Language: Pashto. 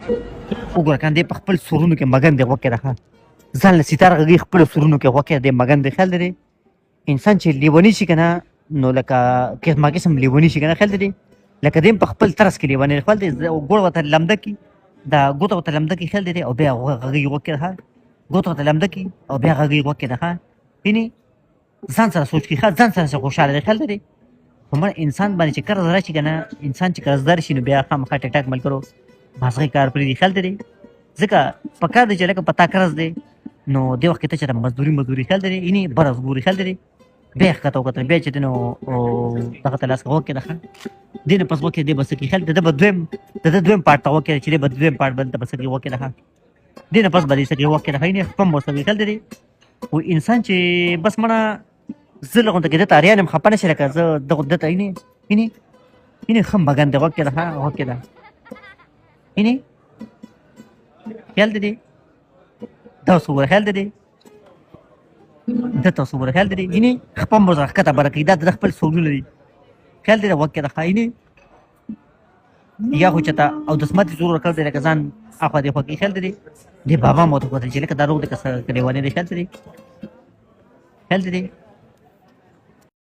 وګوره کنه دی په خپل سرونو کې مګن دی غوږ کې راښه ځان له ستار غږي خپلو سرونو کې غوږ کې دی مګن دی خیال دی انسان چې لیونی شي که نه نو لکه قسمه قسم لیونی شي که نه خیال دی لکه دی په خپل طرز کې لیونی دی خیال دی ګوړ ورته لمده کړي دا ګوته ورته لمده کړي خیال دی او بیا غږي غوږ کې راښه ګوته ورته لمده کړي او بیا غږي غوږ کې راښه وینې ځان سره سوچ کړي ښه ځان سره خوشحاله دی خیال دی خو مړ انسان باندې چې قرض راشي که نه انسان چې قرضدار شي نو بیا خامخا ټک ټاک ملګرو مازغې کار پرېږدي خیال دی ځکه پکار دی چې لکه په تا قرض دی نو دې وخت کې ته چېرته مزدوري خیال دی یعنې برس ګوري خیال دی بیا یې ښکته وکتل بیا چې دی نو دغه ته لاس غوږ کې دښه دې نه پس غوږ کې دی به څه کړي خیال دی د ده دویم پارټ ته غوږ کې چې دی به دویم پارټ بل ته به څه کړي غوږ کې دښه دې نه پس به دې څه کړي غوږ کې دښه یعنې خپم ورته وي خیال دی خو انسان چې بس مړه زه له غونته کې دته اریان یم خفه نه شي لکه زه دغه دته یعنې ښه مګن دی غوږ کې دښه غوږ کې ده یعنې خیال دی دا اوس وګوره خیال دی دته اوس وګوره خیال دی یعنې خپم ورته ښکته بره کوي دا د خپل سورونه دي خیال دی غوږ کې دښه یعنې یا خو چېرته اودسمت یې زور ورکړی دی لکه ځان اخوا دېخوا کوي خیال دی دې بابا مو ورته وکتل چې لکه دا روغ دی که څه لیونی دی خیال دی خیال دی